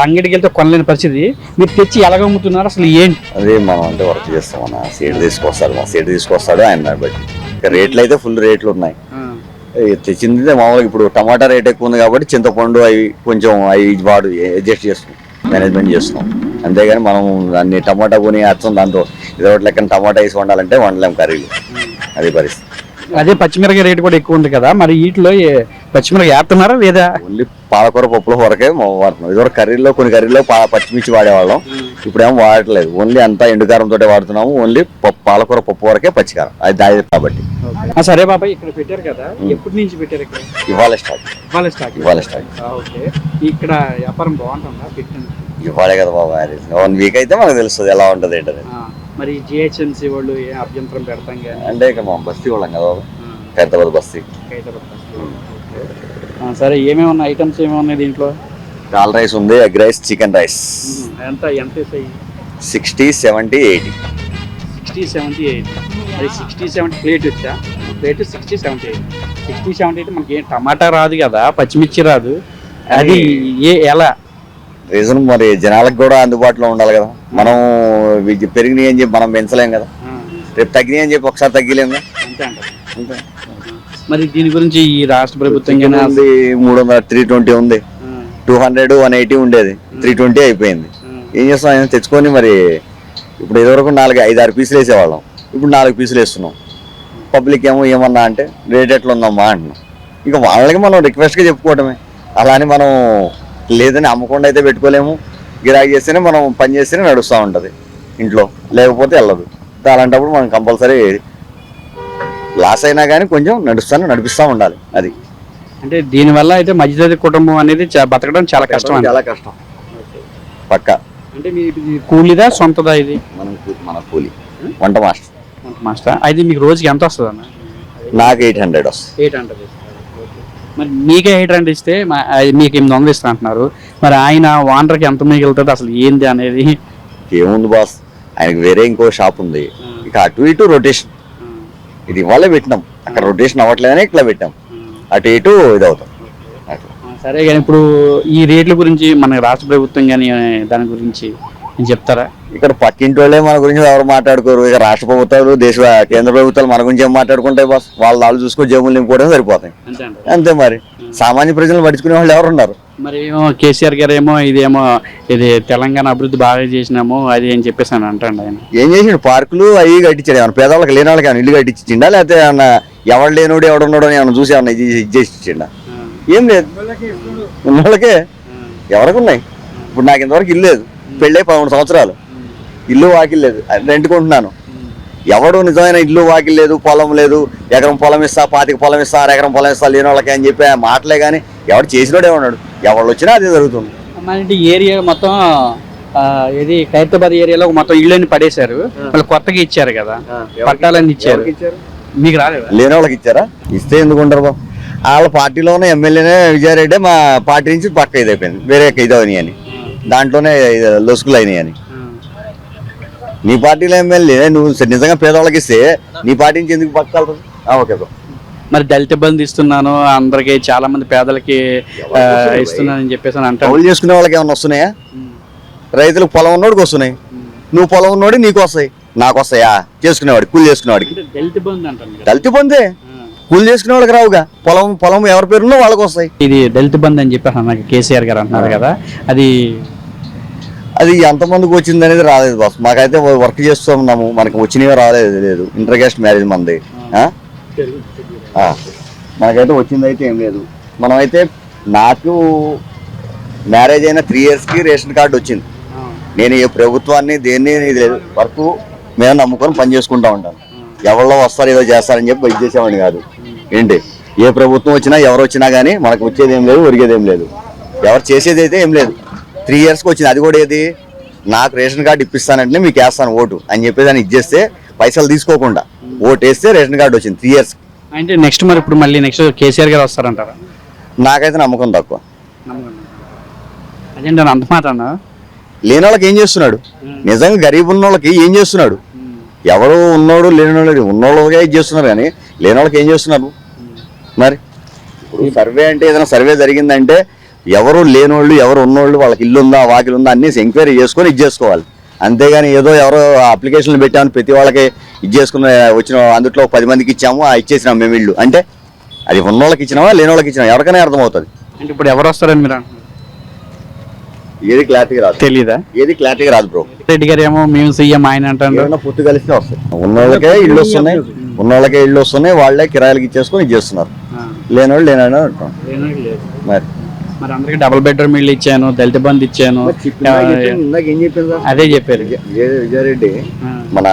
అంగడికి వెళ్తే కొనలేని పరిస్థితి, మీరు తెచ్చి ఎలాగ అమ్ముతున్నారు అసలు ఏంటి? అదే మనం అంటే వర్క్ చేస్తాం అన్న. సీడ్ తీసుకొస్తాడు, మా సీడ్ తీసుకొస్తాడు ఆయన బట్టి. ఇంకా రేట్లు అయితే ఫుల్ రేట్లు ఉన్నాయి. తెచ్చింది మామూలుగా ఇప్పుడు టమాటా రేట్ ఎక్కువ ఉంది కాబట్టి చింతపండు అవి కొంచెం అవి వాడు అడ్జస్ట్ చేస్తున్నాం, మేనేజ్మెంట్ చేస్తున్నాం. అంతేగాని మనం అన్ని టమాటా కొని వేస్తాం, దాంతో ఇదో లెక్కన టమాటా వేసి వండాలంటే వండలేం కర్రీలు. అది పరిస్థితి. అదే పచ్చిమిరకాయ రేటు కూడా ఎక్కువ ఉంది కదా, మరి వీటిలో పచ్చిమిరకాయ వేస్తున్నారా లేదా? ఓన్లీ పాలకూర పప్పుల వరకే వాడుతున్నాం. ఇదివరకు కర్రీల్లో కొన్ని కర్రీల్లో పచ్చిమిర్చి వాడేవాళ్ళం, ఇప్పుడేమో వాడట్లేదు. ఓన్లీ అంతా ఎండుకారంతో వాడుతున్నాము. ఓన్లీ పాలకూర పప్పు వరకే పచ్చికారం, అది దాని కాబట్టి. సరే బాబాయ్, ఇక్కడ పెట్టారు కదా, ఎప్పటి నుంచి పెట్టారు ఇక్కడ? ఇవాళ స్టార్ట్. ఓకే, ఇక్కడ వ్యాపారం బాగుంటుందా పెట్టింది? ఇవాళే కదా బాబా, 1 వీక్ అయితే మనకు తెలుస్తుంది ఎలా ఉంటుంది ఏంటది. మరి జిహెచ్ఎంసీ వాళ్ళు ఏ అభ్యంతరం పెడతాం అంటే ఇక మా బస్తీ వాళ్ళం కదా, హైదరాబాద్ బస్తీ. సరే, ఏమేమి ఉన్నాయి ఐటమ్స్, ఏమేమి ఉన్నాయి దీంట్లో? దాల్ రైస్ ఉంది, ఎగ్ రైస్, చికెన్ రైస్. ఎంత 60, 70, 80. 60, 70, 80. మరి 60, 70 ప్లేట్ వచ్చా? ప్లేట్ 60, 70, 80. 60, 70 అయితే మనకి టమాటా రాదు కదా, పచ్చిమిర్చి రాదు, అది ఎలా రీజన్? మరి జనాలకు కూడా అందుబాటులో ఉండాలి కదా. మనం పెరిగినాయి అని చెప్పి మనం పెంచలేం కదా, రేపు తగ్గినాయి అని చెప్పి ఒకసారి తగ్గిలేము. అంతే. మరి దీని గురించి ఈ రాష్ట్ర ప్రభుత్వం 300, 320 ఉంది, 200, 180 ఉండేది, 320 అయిపోయింది. ఏం చేస్తాం, ఆయన తెచ్చుకొని మరి ఇప్పుడు ఇదివరకు 4, 5, 6 పీసులు వేసేవాళ్ళం, ఇప్పుడు 4 పీసులు వేస్తున్నాం. పబ్లిక్ ఏమన్నా అంటే రేట్ ఎట్లా ఉందమ్మా అంటున్నాం. ఇక వాళ్ళకి మనం రిక్వెస్ట్గా చెప్పుకోవటమే, అలానే మనం లేదని అమ్మకుండా అయితే పెట్టుకోలేము. గిరాకీ చేస్తేనే మనం పని చేస్తేనే నడుస్తూ ఉంటుంది ఇంట్లో, లేకపోతే వెళ్ళదు. అలాంటప్పుడు మనం కంపల్సరీ లాస్ అయినా కానీ కొంచెం నడిపిస్తూ ఉండాలి. అది అంటే దీనివల్ల అయితే మధ్యతరగతి కుటుంబం అనేది బతకడం చాలా కష్టం. చాలా కష్టం పక్క. అంటే మీ కూలీదా సొంతదా ఇది? మన కూలీ, వంట మాస్టర్. అయితే మీకు రోజుకి ఎంత వస్తుంది అన్న? నాకు 800 వస్తుంది. 800. మరి మీకే 800 ఇస్తే మీకు 800 ఇస్తా అంటున్నారు. మరి ఆయన ఓనర్కి ఎంత మిగులుతుంది అసలు ఏంది అనేది? ఏముంది బాస్, ఆయనకి వేరే ఇంకో షాప్ ఉంది, ఇక అటు ఇటు రొటేషన్. ఇది ఇవాళ పెట్టినాం, అక్కడ రొటేషన్ అవ్వట్లేదని ఇట్లా పెట్టాం, అటు ఇటు ఇది అవుతాం. సరే, కానీ ఇప్పుడు ఈ రేట్ల గురించి మన రాష్ట్ర ప్రభుత్వం కానీ దాని గురించి చెప్తారా? ఇక్కడ పక్కింటి వాళ్ళే మన గురించి ఎవరు మాట్లాడుకోరు. ఇక రాష్ట్ర ప్రభుత్వాలు, కేంద్ర ప్రభుత్వాలు మన గురించి ఏం మాట్లాడుకుంటాయి బాస్? వాళ్ళు చూసుకొని జేబులు నింపుకోవడం సరిపోతాయి, అంతే. మరి సామాన్య ప్రజలను పట్టించుకునే వాళ్ళు ఎవరు ఉన్నారు? మరి ఏమో కేసీఆర్ గారు ఇది తెలంగాణ అభివృద్ధి బాగా చేసినాము అది అని చెప్పేసి అని అంటాడు ఆయన. ఏం చేసిండు? పార్కులు అవి కట్టించాడు. ఏమన్నా పేదవాళ్ళకి లేని వాళ్ళకి ఏమైనా ఇల్లు కట్టించిండా, లేకపోతే ఏమన్నా ఎవడు లేనోడు ఎవడున్నాడో ఏమన్నా చూసి ఏమన్నా ఇది చేసి ఇచ్చిండా? ఏం లేదు. ఉన్నోళ్ళకే ఎవరికి ఉన్నాయి. ఇప్పుడు నాకు ఇంతవరకు ఇల్లు లేదు, పెళ్ళై 11 సంవత్సరాలు, ఇల్లు వాకిల్ లేదు, రెంట్కుంటున్నాను. ఎవడు నిజమైన ఇల్లు వాకిల్ లేదు, పొలం లేదు, ఎకరం పొలం ఇస్తా, 25 పొలం ఇస్తా, 6 ఎకరం పొలం ఇస్తా లేని వాళ్ళకి అని చెప్పి మాటలే కానీ ఎవడు చేసినోడే ఉన్నాడు. ఎవరు వచ్చినా అదే జరుగుతుంది. మన ఏరియా మొత్తం ఇది ఖైరతాబాద్ ఏరియాలో మొత్తం ఇళ్ళని పడేశారు, మళ్ళీ కొత్తగా ఇచ్చారు కదా, పట్టాలన్నీ ఇచ్చారు. మీకు రాలేదు? లేని వాళ్ళకి ఇచ్చారా? ఇస్తే ఎందుకుంటారు బాబు? వాళ్ళ పార్టీలో ఉన్న ఎమ్మెల్యేనే విజయారెడ్డి మా పార్టీ నుంచి పక్క ఇది అయిపోయింది, వేరే ఇదవని అని, దాంట్లోనే లొసుకులు అయినాయి అని. నీ పార్టీలో ఎమ్మెల్యే నువ్వు నిజంగా పేదవాళ్ళకి ఇస్తే నీ పార్టీ నుంచి ఎందుకు పక్క? Okay bro. మరి దళిత బంధు ఇస్తున్నాను అందరికి, చాలా మంది పేదలకి ఇస్తున్నానని చెప్పేసి అంటారు. కౌలు చేసుకునే వాళ్ళకి ఏమన్నా వస్తున్నాయా? రైతులకు పొలం ఉన్నోడికి వస్తున్నాయి, నువ్వు పొలం ఉన్నోడి నీకు వస్తాయి, నాకు వస్తాయా? చేసుకునేవాడికి, కూలి చేసుకునేవాడికి దళిత బంధు అంటారు. దళిత బంధే, కూలి చేసుకునే వాళ్ళకి రావుగా. పొలం ఎవరి పేరున్నో వాళ్ళకి వస్తాయి. ఇది దళిత బంధు అని చెప్పి నాకు కేసీఆర్ గారు అంటున్నారు కదా, అది ఎంతమందికి వచ్చింది అనేది రాలేదు బాస్. మాకైతే వర్క్ చేస్తున్నాము, మనకి వచ్చినవి రాలేదు. లేదు, ఇంటర్ కాస్ట్ మ్యారేజ్ మనది, మనకైతే వచ్చింది అయితే ఏం లేదు. మనమైతే నాకు మ్యారేజ్ అయిన 3 yearsకి రేషన్ కార్డు వచ్చింది. నేను ఏ ప్రభుత్వాన్ని దేన్ని ఇది లేదు, వర్క్ మేము నమ్ముకొని పని చేసుకుంటా ఉంటాను. ఎవరిలో వస్తారు ఏదో చేస్తారని చెప్పి ఇది చేసేవాడిని కాదు. ఏంటి, ఏ ప్రభుత్వం వచ్చినా ఎవరు వచ్చినా కానీ మనకు వచ్చేది ఏం లేదు, ఒరిగేది ఏం లేదు, ఎవరు చేసేది అయితే ఏం లేదు. 3 yearsకి వచ్చింది, అది కూడా ఏది, నాకు రేషన్ కార్డు ఇప్పిస్తానంటే మీకు వేస్తాను ఓటు అని చెప్పేసి అని ఇచ్చేస్తే పైసలు తీసుకోకుండా ఓటు వేస్తే రేషన్ కార్డు వచ్చింది 3 yearsకి. అంటే నెక్స్ట్ మరి ఇప్పుడు మళ్ళీ నెక్స్ట్ కేసీఆర్ గారు వస్తారంటారా? నాకైతే నమ్మకం తక్కువ. అదేంటి అంత మాట అన్నా? లేని వాళ్ళకి ఏం చేస్తున్నాడు? నిజంగా గరీబ్ ఉన్న వాళ్ళకి ఏం చేస్తున్నాడు? ఎవరు ఉన్నోడు లేని వాళ్ళకి, ఉన్నోళ్ళకే ఇది చేస్తున్నారు కానీ లేని వాళ్ళకి ఏం చేస్తున్నారు? మరి ఇప్పుడు సర్వే అంటే ఏదైనా సర్వే జరిగిందంటే ఎవరు లేనోళ్ళు ఎవరు ఉన్నోళ్ళు వాళ్ళకి ఇల్లు ఉందా వాకిలు ఉందా అన్నీ ఎంక్వైరీ చేసుకొని ఇది చేసుకోవాలి. అంతేగాని ఏదో ఎవరో అప్లికేషన్లు పెట్టామని ప్రతి వాళ్ళకి ఇది చేసుకున్న వచ్చిన అందుట్లో 10 మందికి ఇచ్చాము ఇచ్చేసినాం మేము ఇల్లు అంటే అది ఉన్నోళ్ళకి ఇచ్చినామా లేనోళ్ళకి ఇచ్చినామా ఎవరికైనా అర్థమవుతుంది. అంటే ఇప్పుడు ఎవరు వస్తారని మీరు అంటున్నారు? ఏది క్లారిటీగా రాదు, తెలీదా? ఏది క్లారిటీగా రాదు బ్రో. రెడ్డి గారు ఏమో మేము సీఎం ఆయన అంటారు. ఏమన్నా పొత్తు కలిస్తే వస్తాయి. ఉన్నోళ్ళకే ఇల్లు వస్తున్నాయి, ఉన్నోళ్ళకే ఇల్లు వస్తున్నాయి, వాళ్ళే కిరాయిలకి ఇచ్చేసుకొని ఇది చేస్తున్నారు. లేనోళ్ళు లేనోళ్ళు అంటాం. మరి మరి అందరికి డబుల్ బెడ్రూమ్ ఇల్లు ఇచ్చాను, దళిత బంధు ఇచ్చాను, ఏం చెప్పిందా అదే చెప్పారు విజయారెడ్డి. మన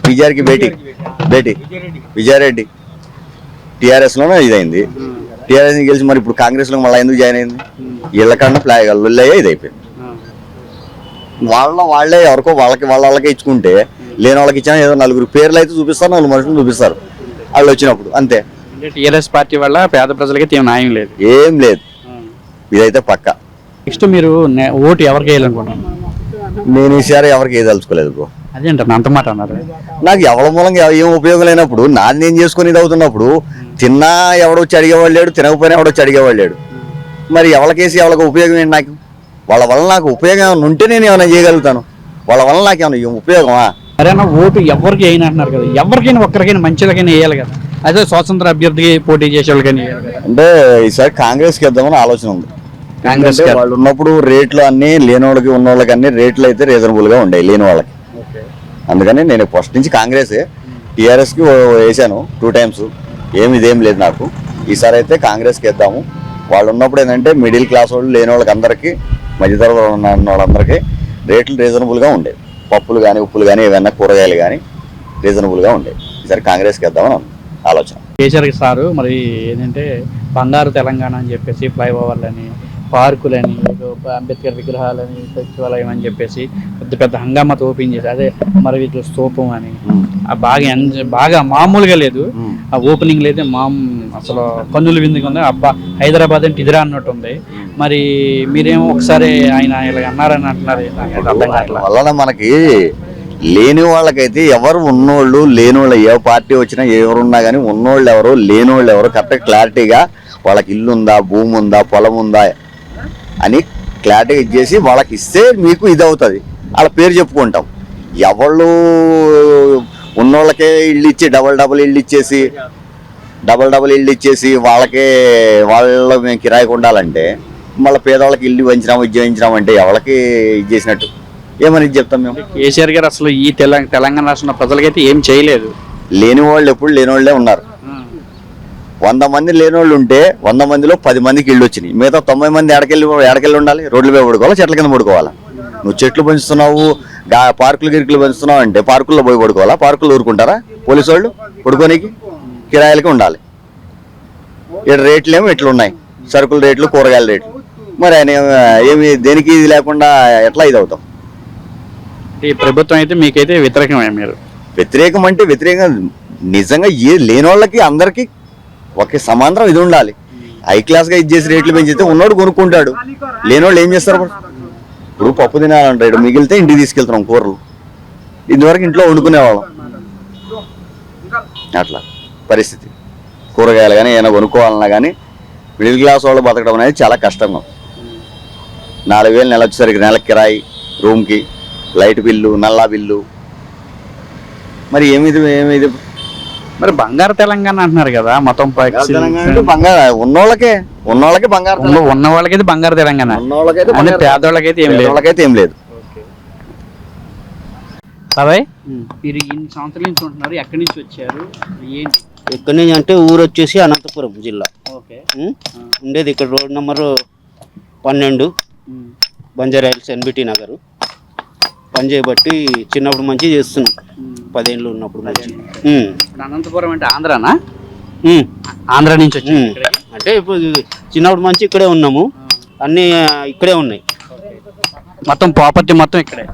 పిజార్కి బేటీ విజయారెడ్డి టీఆర్ఎస్ లోనే ఇదైంది. టీఆర్ఎస్ గెలిచి మరి ఇప్పుడు కాంగ్రెస్ లో మళ్ళీ ఎందుకు జాయిన్ అయింది? ఇళ్ళ కన్నా ఫ్లాగ్ ఇది అయిపోయింది. వాళ్ళే ఎవరికో వాళ్ళకే ఇచ్చుకుంటే లేని వాళ్ళకి ఇచ్చినా ఏదో 4 పేర్లు అయితే చూపిస్తారు, 4 మనుషులు చూపిస్తారు వాళ్ళు వచ్చినప్పుడు అంతే. టీఆర్ఎస్ పార్టీ వల్ల పేద ప్రజలకి న్యాయం లేదు, ఏం లేదు. ఇదైతే పక్క. నెక్స్ట్ మీరు ఓటు ఎవరికి వేయాలనుకుంటున్నారు? నేను ఈసారి ఎవరికి వేయదలుచుకోలేదు బ్రో. అదేంటారు అంత మాట అన్నారు? నాకు ఎవరి మూలంగా ఏం ఉపయోగం లేనప్పుడు నాది నేను చేసుకుని ఇది అవుతున్నప్పుడు తిన్నా ఎవడొచ్చి అడిగేవాళ్ళు లేడు, తినకపోయినా ఎవడొచ్చి అడిగేవాళ్ళు లేడు. మరి ఎవరికేసి ఎవరికి ఉపయోగం ఏంటి? నాకు వాళ్ళ వల్ల నాకు ఉపయోగం ఏమైనా ఉంటే నేను ఏమైనా చేయగలుగుతాను. వాళ్ళ వల్ల నాకు ఏమైనా ఉపయోగమా? అరేనా ఓటు ఎవరికి అయినా అంటున్నారు కదా, ఎవరికైనా ఒక్కరికైనా మంచిలకైనా వేయాలి కదా. అదే స్వాతంత్ర అభ్యర్థికి పోటీ చేసే వాళ్ళకైనా అంటే ఈసారి కాంగ్రెస్కి వేద్దామని ఆలోచన ఉంది. కాంగ్రెస్ వాళ్ళు ఉన్నప్పుడు రేట్లు అన్ని లేని వాళ్ళకి ఉన్న వాళ్ళకి అన్ని రేట్లు అయితే రీజనబుల్ గా ఉండేవి లేని వాళ్ళకి. అందుకని నేను ఫస్ట్ నుంచి కాంగ్రెస్ టీఆర్ఎస్కి వేసాను 2 times. ఇదేం లేదు నాకు. ఈసారి అయితే కాంగ్రెస్కి వేద్దాము. వాళ్ళు ఉన్నప్పుడు ఏంటంటే మిడిల్ క్లాస్ వాళ్ళు లేని వాళ్ళకి అందరికీ మధ్యతరగతిలో ఉన్న వాళ్ళందరికీ రేట్లు రీజనబుల్గా ఉండేవి. పప్పులు కానీ ఉప్పులు కానీ ఏమైనా కూరగాయలు కానీ రీజనబుల్గా ఉండేవి. ఈసారి కాంగ్రెస్కి వేద్దామని ఆలోచన. కేసీఆర్ సారు మరి ఏంటంటే బంగారు తెలంగాణ అని చెప్పేసి ఫ్లైఓవర్లని, పార్కులని, అంబేద్కర్ విగ్రహాలని, సచివాలయం అని చెప్పేసి పెద్ద హంగామాతో ఓపెన్ చేసి అదే మరి ఇట్లా స్తూపం అని బాగా మామూలుగా లేదు. ఆ ఓపెనింగ్ అయితే అసలు కన్నులు విందుగా ఉంది. అబ్బా హైదరాబాద్ అంటే ఇదిరా అన్నట్టు ఉంది. మరి మీరేమో ఒకసారి ఆయన ఇలా అన్నారని అంటున్నారు. వల్ల మనకి లేని వాళ్ళకైతే ఎవరు ఉన్నోళ్ళు లేనోళ్ళు ఏ పార్టీ వచ్చినా ఎవరున్నా కానీ ఉన్నోళ్ళు ఎవరు లేనోళ్ళు ఎవరు కరెక్ట్గా క్లారిటీగా వాళ్ళకి ఇల్లు ఉందా, భూమి ఉందా, పొలం ఉందా అని క్లారిటీగా ఇచ్చేసి వాళ్ళకి ఇస్తే మీకు ఇది అవుతుంది. వాళ్ళ పేరు చెప్పుకుంటాం. ఎవళ్ళు ఉన్నోళ్ళకే ఇల్లు ఇచ్చి డబల్ ఇల్లు ఇచ్చేసి వాళ్ళకే వాళ్ళు మేము కిరాయికి ఉండాలంటే మళ్ళీ పేదవాళ్ళకి ఇల్లు ఇచ్చామంటే ఎవరికి ఇది చేసినట్టు ఏమని చెప్తాం మేము? కేసీఆర్ గారు అసలు ఈ తెలంగాణ రాష్ట్ర ప్రజలకైతే ఏం చేయలేదు. లేని వాళ్ళు ఎప్పుడు లేని వాళ్ళే ఉన్నారు. 100 మంది లేని వాళ్ళు ఉంటే 100 మందిలో 10 మందికి ఇళ్ళు వచ్చినాయి. మిగతా 90 మంది ఎడకెళ్ళి ఉండాలి. రోడ్లు మీద పడుకోవాలా, చెట్ల కింద పడుకోవాలా? నువ్వు చెట్లు పెంచుతున్నావు, పార్కులు పరుస్తున్నావు అంటే పార్కుల్లో పోయి పడుకోవాలా? పార్కులు ఊరుకుంటారా పోలీసు వాళ్ళు? పడుకోనికి కిరాయిలకి ఉండాలి. ఇక్కడ రేట్లు ఏమో ఇట్లున్నాయి, సరుకుల రేట్లు, కూరగాయల రేట్లు. మరి ఆయన ఏమి దేనికి ఇది లేకుండా ఎట్లా ఇది అవుతాం? ఈ ప్రభుత్వం అయితే మీకైతే వ్యతిరేకమే. మీరు వ్యతిరేకం అంటే వ్యతిరేకం నిజంగా లేని వాళ్ళకి అందరికీ ఒకే సమాంతరం ఇది ఉండాలి. హై క్లాస్గా ఇది చేసి రేట్లు పెంచితే ఉన్నోడు కొనుక్కుంటాడు. లేనోళ్ళు ఏం చేస్తారు? ఇప్పుడు పప్పు తినాలంటాడు, మిగిలితే ఇంటికి తీసుకెళ్తున్నాం కూరలు. ఇదివరకు ఇంట్లో వండుకునేవాళ్ళం. అట్లా పరిస్థితి. కూరగాయలు కానీ ఏమైనా కొనుక్కోవాలన్నా కానీ మిడిల్ క్లాస్ వాళ్ళు బతకడం అనేది చాలా కష్టంగా. 4000 నెల వచ్చేసరికి నెల కిరాయి, రూమ్కి, లైట్ బిల్లు, నల్లా బిల్లు. మరి ఏమిది మరి బంగారు తెలంగాణ అంటున్నారు కదా. మొత్తం బంగారు ఉన్నోళ్ళకే బంగారు, ఉన్న వాళ్ళకైతే బంగారు తెలంగాణ, పేదవాళ్ళకైతే ఏం లేదు. బాబాయ్ మీరు ఇన్ని సంవత్సరాల నుంచి ఉంటున్నారు, ఎక్కడి నుంచి వచ్చారు, ఏంటి? ఎక్కడి నుంచి అంటే ఊరు వచ్చేసి అనంతపురం జిల్లా. ఉండేది ఇక్కడ road number 12 Banjara Hills NBT Nagar. పని చేయబట్టి చిన్నప్పుడు మంచి చేస్తున్నాం. 10 ఏళ్ళు ఉన్నప్పుడు మంచి. అనంతపురం అంటే ఆంధ్రానా? ఆంధ్ర నుంచి వచ్చి అంటే ఇప్పుడు చిన్నప్పుడు మంచి ఇక్కడే ఉన్నాము, అన్నీ ఇక్కడే ఉన్నాయి. మొత్తం ప్రాపర్టీ మొత్తం ఇక్కడే.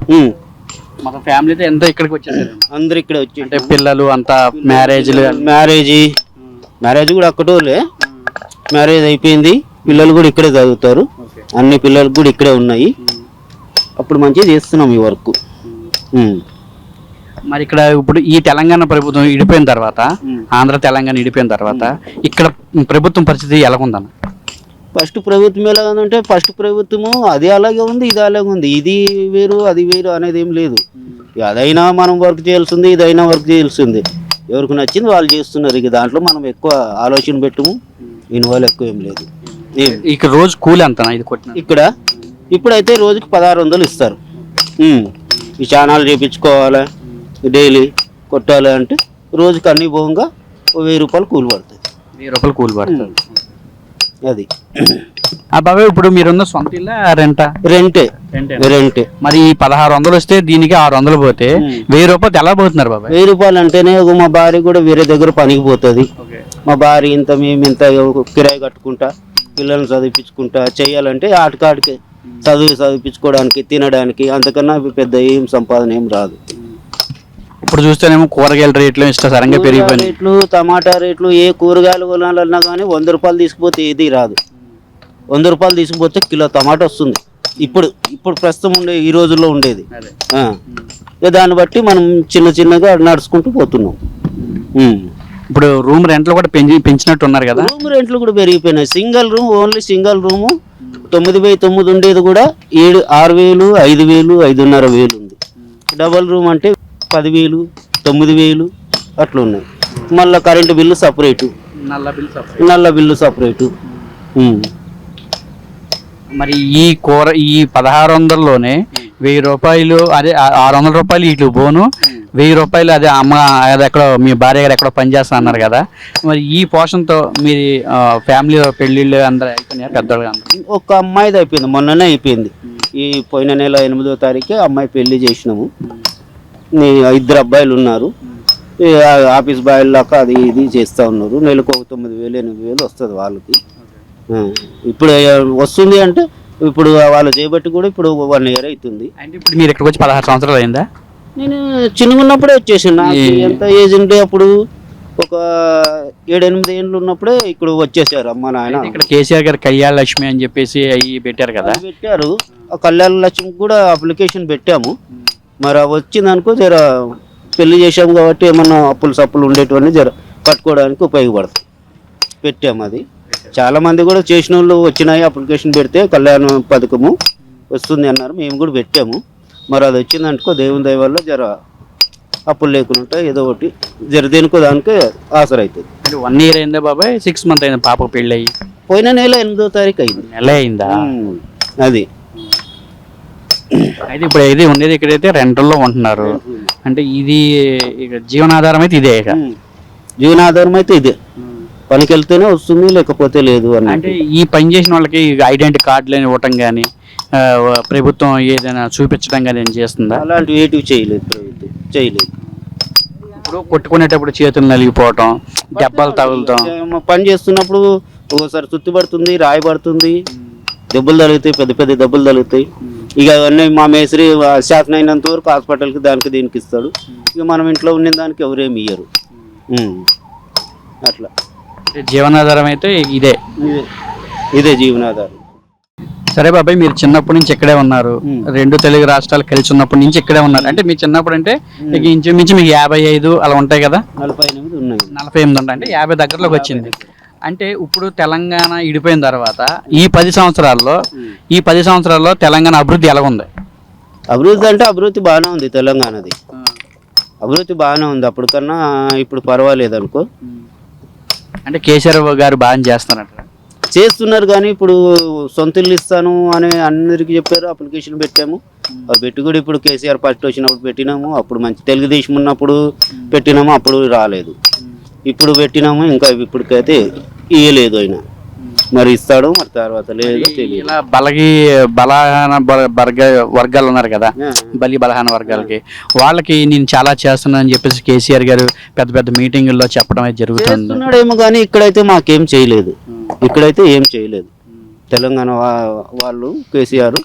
మొత్తం ఫ్యామిలీతో ఎంత ఇక్కడికి వచ్చేసారు? అందరు ఇక్కడే వచ్చి అంటే పిల్లలు అంతా మ్యారేజ్ కూడా అక్కడోలే. మ్యారేజ్ అయిపోయింది, పిల్లలు కూడా ఇక్కడే చదువుతారు. అన్ని పిల్లలు కూడా ఇక్కడే ఉన్నాయి. అప్పుడు మంచిగా చేస్తున్నాం ఈ వర్క్. మరి ఇక్కడ ఇప్పుడు ఈ తెలంగాణ ప్రభుత్వం ఇడిపోయిన తర్వాత, ఆంధ్ర తెలంగాణ ఇడిపోయిన తర్వాత ఇక్కడ ప్రభుత్వం పరిస్థితి ఎలా ఉందన్న? ఫస్ట్ ప్రభుత్వం ఎలా ఉందంటే ఫస్ట్ ప్రభుత్వము అది అలాగే ఉంది, ఇది అలాగే ఉంది. ఇది వేరు అది వేరు అనేది ఏం లేదు. అదైనా మనం వర్క్ చేయాల్సింది, ఇదైనా వర్క్ చేయాల్సింది. ఎవరికి నచ్చింది వాళ్ళు చేస్తున్నారు. ఇక దాంట్లో మనం ఎక్కువ ఆలోచన పెట్టము, ఇన్వాల్వ్ ఎక్కువ ఏం లేదు. ఇక్కడ రోజు కూలి అంతనా ఇది కొట్టిన? ఇక్కడ ఇప్పుడైతే రోజుకి 1600 ఇస్తారు. ఈ ఛానల్ చేయించుకోవాలి, డైలీ కొట్టాలి అంటే రోజుకి అన్ని పోగా 1000 రూపాయలు కూలి పడుతుంది. 1000 రూపాయలు కూలి పడుతుంది. అది బాబాయ్ ఇప్పుడు మీరున్న సొంత ఇల్లా రెంటా? రెంటే. మరి ఈ 1600 వస్తే దీనికి 600 పోతే 1000 రూపాయలు ఎలా పోతున్నారు బాబాయ్? 1000 రూపాయలు అంటేనే మా భార్య కూడా వేరే దగ్గర పనికి పోతుంది. మా భార్య ఇంత మేము ఇంత కిరాయి కట్టుకుంటా పిల్లల్ని చదివించుకుంటా చేయాలంటే ఆటకాడికి చదివించుకోవడానికి తినడానికి అంతకన్నా పెద్ద ఏం సంపాదన ఏం రాదు. ఇప్పుడు చూస్తేనేమో కూరగాయల రేట్లు సరంగా పెరిగిపోయినాయి. రేట్లు టమాటా రేట్లు ఏ కూరగాయలు కొనాలన్నా కానీ 100 రూపాయలు తీసుకుపోతే ఏది రాదు. 100 రూపాయలు తీసుకుపోతే కిలో టమాటా వస్తుంది. ఇప్పుడు ప్రస్తుతం ఉండే ఈ రోజుల్లో ఉండేది. దాన్ని బట్టి మనం చిన్నగా నడుచుకుంటూ పోతున్నాం. ఇప్పుడు రూమ్ రెంట్లు కూడా పెంచినట్టు ఉన్నారు కదా? రూమ్ రెంట్లు కూడా పెరిగిపోయినాయి. ఓన్లీ సింగిల్ రూము 9,900 ఉండేది కూడా 6,000, 5,000, 5,500 ఉంది. డబల్ రూమ్ అంటే 10,000, 9,000 అట్లా ఉన్నాయి. మళ్ళీ కరెంటు బిల్లు సపరేటు, నల్ల బిల్లు సపరేటు. మరి ఈ 1600లోనే 1000 రూపాయలు అదే 600 రూపాయలు ఇట్లు పోను, 1000 రూపాయలు అదే అమ్మ అది ఎక్కడో మీ భార్య గారు ఎక్కడో పనిచేస్తా అన్నారు కదా. మరి ఈ పోషణతో మీరు ఫ్యామిలీలో పెళ్ళిళ్ళు అందరూ అయిపోయినారు పెద్దవాళ్ళు? ఒక అమ్మాయిది అయిపోయింది, మొన్ననే అయిపోయింది. ఈ పోయిన నెల 8వ తారీఖు అమ్మాయి పెళ్లి చేసినాము. 2 అబ్బాయిలు ఉన్నారు. ఆఫీస్ బాయ్ లాగా అది ఇది చేస్తూ ఉన్నారు. నెలకు 9,000, 8,000 వస్తుంది వాళ్ళకి. ఇప్పుడు వస్తుంది అంటే ఇప్పుడు వాళ్ళు చేయబట్టి కూడా ఇప్పుడు 1 year అవుతుంది. అంటే ఇప్పుడు మీరు ఇక్కడికి వచ్చి 16 సంవత్సరాలు అయిందా? నేను చిన్నగా ఉన్నప్పుడే వచ్చేసాను. ఎంత ఏజ్ ఉంటే అప్పుడు ఒక 7-8 ఏళ్ళు ఉన్నప్పుడే ఇక్కడ వచ్చేసారు అమ్మ నాయన. ఇక్కడ కేసీఆర్ గారు కళ్యాణ లక్ష్మి అని చెప్పేసి అవి పెట్టారు కదా? పెట్టారు. ఆ కళ్యాణ లక్ష్మికి కూడా అప్లికేషన్ పెట్టాము. మరి వచ్చిందనుకో జర పెళ్లి చేసాము కాబట్టి ఏమన్నా అప్పులు ఉండేటివన్నీ జర కట్టుకోవడానికి ఉపయోగపడుతుంది. పెట్టాము. అది చాలా మంది కూడా చేసిన వాళ్ళు వచ్చినాయి. అప్లికేషన్ పెడితే కళ్యాణ పథకము వస్తుంది అన్నారు. మేము కూడా పెట్టాము. మరి అది వచ్చిందనుకో దేవుని దయ వల్ల జర అప్పులు లేకుండా ఏదో ఒకటి జర దేనికో దానికి ఆసర అవుతుంది. 1 year అయిందా బాబాయ్? 6 months అయిందా పాప పెళ్ళి అయ్యి? పోయిన నెల 8వ తారీఖు అయింది. నెల అయిందా? అది అయితే ఇప్పుడు ఇది ఉండేది ఇక్కడైతే రెంటల్లో ఉంటున్నారు. అంటే ఇది జీవనాధారం అయితే ఇదే? జీవనాధారం అయితే ఇదే. పనికి వెళ్తేనే వస్తుంది, లేకపోతే లేదు అని. అంటే ఈ పని చేసిన వాళ్ళకి ఐడెంటిటీ కార్డులు ఇవ్వటం కానీ ప్రభుత్వం ఏదైనా చూపించడం కానీ ఏం చేస్తుందా? అలాంటివి ఏటివి చేయలేదు ప్రభుత్వం, చేయలేదు. ఇప్పుడు కొట్టుకునేటప్పుడు చేతులు నలిగిపోవటం, దెబ్బలు తగులుతాం, పని చేస్తున్నప్పుడు ఒకసారి చుట్టుపడుతుంది, రాయబడుతుంది, దెబ్బలు తగులుతాయి, పెద్ద దెబ్బలు తగులుతాయి. ఇక అవన్నీ మా మేస్త్రి శాసన అయినంత వరకు హాస్పిటల్కి దానికి దీనికి ఇస్తాడు. ఇక మనం ఇంట్లో ఉన్న దానికి ఎవరేమి ఇయ్యరు. అట్లా జీవనాధారం అయితే ఇదే జీవనాధారం. సరే బాబాయ్, మీరు చిన్నప్పటి నుంచి ఇక్కడే ఉన్నారు, 2 తెలుగు రాష్ట్రాలు కలిసి ఉన్నప్పటి నుంచి ఇక్కడే ఉన్నారు. అంటే మీ చిన్నప్పుడు అంటే ఇంచుమించు మీకు 55 అలా ఉంటాయి కదా? 48 ఉన్నాయి. 48 ఉంటాయి. అంటే 50 దగ్గరలోకి వచ్చింది. అంటే ఇప్పుడు తెలంగాణ ఇడిపోయిన తర్వాత ఈ 10 సంవత్సరాల్లో తెలంగాణ అభివృద్ధి ఎలా ఉంది? అభివృద్ధి అంటే అభివృద్ధి బాగానే ఉంది. తెలంగాణది అభివృద్ధి బాగానే ఉంది. అప్పటికన్నా ఇప్పుడు పర్వాలేదు అనుకో. అంటే కేసీఆర్ గారు బాగా చేస్తున్నారు కానీ ఇప్పుడు సొంత ఇల్లు ఇస్తాను అని అందరికి చెప్పారు. అప్లికేషన్ పెట్టాము. అవి పెట్టి కూడా ఇప్పుడు కేసీఆర్ ఫస్ట్ వచ్చినప్పుడు పెట్టినాము. అప్పుడు మంచి తెలుగుదేశం ఉన్నప్పుడు పెట్టినాము, అప్పుడు రాలేదు. ఇప్పుడు పెట్టినాము, ఇంకా ఇప్పటికైతే ఇయ్యలేదు. అయినా మరి ఇస్తాడు, మరి తర్వాత లేదు తెలియదు. ఇలా బలహీన వర్గాలు ఉన్నారు కదా, బలహీన వర్గాలకి వాళ్ళకి నేను చాలా చేస్తున్నాను అని చెప్పేసి కేసీఆర్ గారు పెద్ద మీటింగుల్లో చెప్పడం అయితే జరుగుతుంది. ఏమో కానీ ఇక్కడైతే మాకేం చేయలేదు. ఇక్కడైతే ఏం చేయలేదు. తెలంగాణ వాళ్ళు కేసీఆర్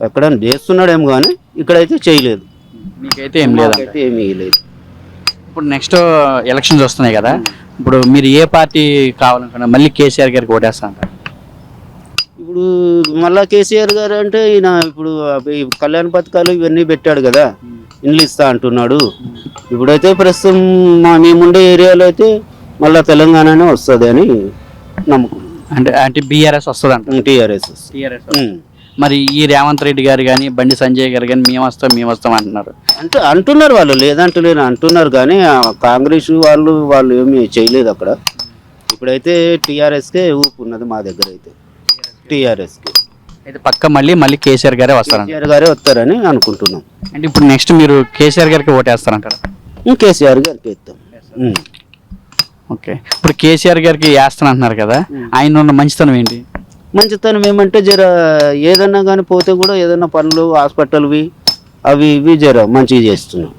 ఎక్కడ చేస్తున్నాడేమో కానీ ఇక్కడైతే చేయలేదు. మీకైతే ఏం లేదు? ఏమీ లేదు. ఇప్పుడు నెక్స్ట్ ఎలక్షన్స్ వస్తున్నాయి కదా, ఇప్పుడు మీరు ఏ పార్టీ కావాలనుకున్నా మళ్ళీ కేసీఆర్ గారికి ఓటేస్తా అంటారు? ఇప్పుడు మళ్ళా కేసీఆర్ గారు అంటే ఈయన ఇప్పుడు కళ్యాణ పథకాలు ఇవన్నీ పెట్టాడు కదా, ఇండ్లు ఇస్తా అంటున్నాడు. ఇప్పుడైతే ప్రస్తుతం మేముండే ఏరియాలో అయితే మళ్ళీ తెలంగాణనే వస్తుంది అని నమ్మకం. అంటే అంటే బీఆర్ఎస్ వస్తుంది అంట. టీఆర్ఎస్. మరి ఈ రేవంత్ రెడ్డి గారు కానీ బండి సంజయ్ గారు కానీ మేము వస్తాం అంటున్నారు. అంటున్నారు వాళ్ళు, లేదంటలేరు అంటున్నారు, కానీ కాంగ్రెస్ వాళ్ళు ఏమీ చేయలేదు అక్కడ. ఇప్పుడైతే టీఆర్ఎస్కే ఊపు ఉన్నది మా దగ్గర అయితే. టీఆర్ఎస్కి అయితే పక్క మళ్ళీ కేసీఆర్ గారే వస్తారంట. కేసీఆర్ గారే వస్తారని అనుకుంటున్నాం. అంటే ఇప్పుడు నెక్స్ట్ మీరు కేసీఆర్ గారికి ఓటేస్తారంటారా? కేసీఆర్ గారికి ఇస్తాం. ఓకే, ఇప్పుడు కేసీఆర్ గారికి వేస్తానంటున్నారు కదా, ఆయన ఉన్న మంచితనం ఏంటి? మంచితనం ఏమంటే జర ఏదన్నా కానీ పోతే కూడా ఏదన్నా పనులు హాస్పిటల్వి అవి ఇవి జర మంచిగా చేస్తున్నాం.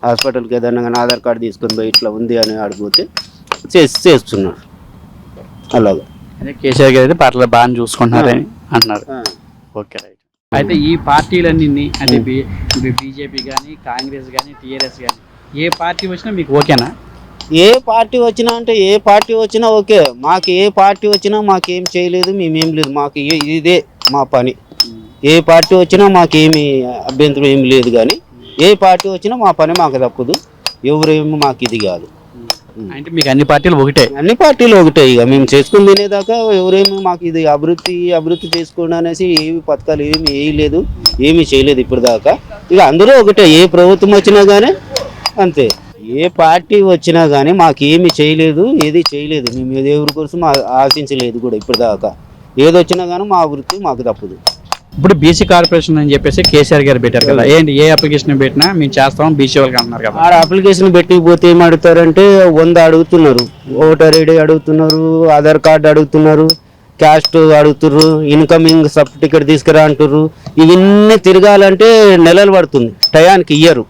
హాస్పిటల్కి ఏదన్నా కానీ ఆధార్ కార్డు తీసుకొని పోయి ఇట్లా ఉంది అని ఆడిపోతే చేస్తున్నాడు అలాగా. అదే కేసీఆర్ గారు అయితే పర్లేదు బాగా చూసుకుంటున్నారని అంటున్నారు. Okay, right. అయితే ఈ పార్టీలన్నీ అంటే బీజేపీ కానీ కాంగ్రెస్ కానీ టీఆర్ఎస్ కానీ ఏ పార్టీ వచ్చినా మీకు ఓకేనా? ఏ పార్టీ వచ్చినా అంటే ఏ పార్టీ వచ్చినా ఓకే. మాకు ఏ పార్టీ వచ్చినా మాకేం చేయలేదు, మేమేం లేదు, మాకు ఇదే మా పని. ఏ పార్టీ వచ్చినా మాకేమి అభ్యంతరం ఏమి లేదు, కానీ ఏ పార్టీ వచ్చినా మా పని మాకు తప్పదు. ఎవరేమో మాకు ఇది కాదు. అంటే మీకు అన్ని పార్టీలు ఒకటే? అన్ని పార్టీలు ఒకటే. ఇక మేము చేసుకుని తినేదాకా ఎవరేమో మాకు ఇది అభివృద్ధి చేసుకోండి అనేసి ఏమి పథకాలు ఏమి వేయలేదు, ఏమీ చేయలేదు ఇప్పుడు దాకా. ఇక అందరూ ఒకటే, ఏ ప్రభుత్వం వచ్చినా కానీ అంతే. ఏ పార్టీ వచ్చినా కానీ మాకు ఏమి చేయలేదు, ఏది చేయలేదు. మేము ఎవరి కోసం ఆశించలేదు కూడా ఇప్పుడు దాకా. ఏది వచ్చినా కానీ మా అభివృద్ధి మాకు తప్పదు. ఇప్పుడు బీసీ కార్పొరేషన్ అని చెప్పేసి కేసీఆర్ గారు పెట్టారు కదా, ఏంటి ఏ అప్లికేషన్ పెట్టినా మేము చేస్తాం బీసీ వాళ్ళకి అంటున్నారు కదా. ఆ అప్లికేషన్ పెట్టిపోతే ఏం అడుగుతారంటే 100 అడుగుతున్నారు, ఓటర్ ఐడి అడుగుతున్నారు, ఆధార్ కార్డు అడుగుతున్నారు, క్యాస్ట్ అడుగుతుర్రు, ఇన్కమింగ్ సర్టిఫికేట్ తీసుకురా అంటుర్రు. ఇవన్నీ తిరగాలంటే నెలలు పడుతుంది, టయానికి ఇయ్యరు.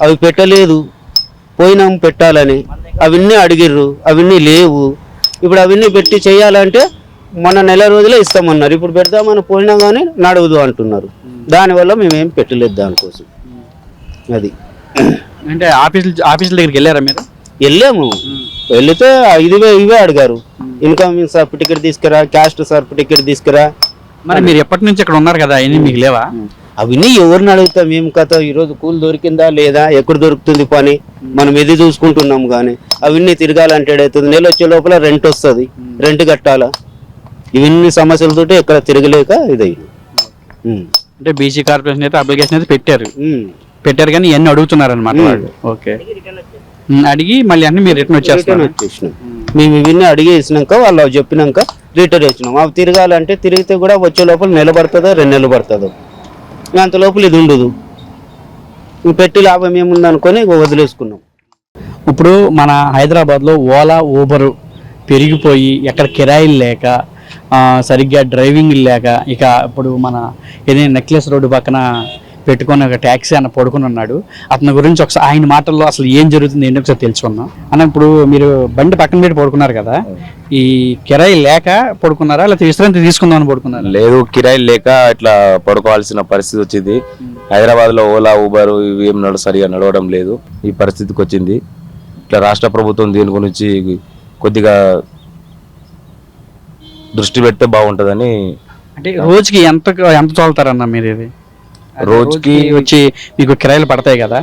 అవి పెట్టలేదు, పోయినాం పెట్టాలని అవన్నీ అడిగిర్రు, అవన్నీ లేవు. ఇప్పుడు అవన్నీ పెట్టి చేయాలంటే మన నెల రోజులే ఇస్తామన్నారు. ఇప్పుడు పెడదామని పోయినా కానీ నడవదు అంటున్నారు. దానివల్ల మేమేం పెట్టలేదు దానికోసం. అది అంటే ఆఫీసుల దగ్గరికి వెళ్ళారా మీరు? వెళ్ళాము. వెళితే ఇవే అడిగారు, ఇన్కమింగ్ సర్టిఫికేట్ తీసుకురా, క్యాస్ట్ సర్టిఫికేట్ తీసుకురా. మరి మీరు ఎప్పటి నుంచి ఇక్కడ ఉన్నారు కదా, అవన్నీ మీకు లేవా? అవన్నీ ఎవరిని అడుగుతాం మేము కథ. ఈరోజు కూలి దొరికిందా లేదా, ఎక్కడ దొరుకుతుంది పని, మనం ఇది చూసుకుంటున్నాం. కానీ అవన్నీ తిరగాలంటే అవుతుంది. నెల వచ్చే లోపల రెంట్ వస్తుంది, రెంట్ కట్టాలా. ఇవన్నీ సమస్యలతోటి ఎక్కడ తిరగలేక ఇదైంది. అంటే బీసీ కార్పొరేషన్ అయితే అప్లికేషన్ అయితే పెట్టారు కానీ ఇవన్నీ అడుగుతున్నారు అనమాట. ఓకే, అడిగి మళ్ళీ అన్ని మీరు రిటర్న్ వచ్చేసినాం. మేము ఇవన్నీ అడిగేసినాక వాళ్ళు చెప్పినాక రిటర్న్ వచ్చినాం. అవి తిరగాలంటే తిరిగితే కూడా వచ్చే లోపల నెల పడుతుందో 2 నెలలు పడుతుందో. అంత లోపల ఇది ఉండదు. పెట్టి లాభం ఏముంది అనుకొని వదిలేసుకున్నాం. ఇప్పుడు మన హైదరాబాద్లో ఓలా ఊబరు పెరిగిపోయి ఎక్కడ కిరాయిలు లేక సరిగ్గా డ్రైవింగ్ లేక, ఇక ఇప్పుడు మన ఏదైనా నెక్లెస్ రోడ్డు పక్కన పెట్టుకొని ఒక ట్యాక్సీ అన్న పడుకుని ఉన్నాడు. అతని గురించి ఒకసారి ఆయన మాటల్లో అసలు ఏం జరుగుతుంది ఏంటి ఒకసారి తెలుసుకుందాం అన్న. ఇప్పుడు మీరు బండి పక్కన పెట్టి పడుకున్నారు కదా, ఈ కిరాయి లేక పడుకున్నారా లేకపోతే విశ్రాంతి తీసుకుందామని పడుకున్నారా? లేదు, కిరాయి లేక ఇట్లా పడుకోవాల్సిన పరిస్థితి వచ్చింది. హైదరాబాద్ లో ఓలా ఊబర్ ఇవి ఏం సరిగా నడవడం లేదు, ఈ పరిస్థితికి వచ్చింది. ఇట్లా రాష్ట్ర ప్రభుత్వం దీని గురించి కొద్దిగా దృష్టి పెడితే బాగుంటుందని. అంటే రోజుకి ఎంత తోలుతారన్న మీరు? ఇది రోజుకి వచ్చి మీకు కిరాయిలు పడతాయి కదా,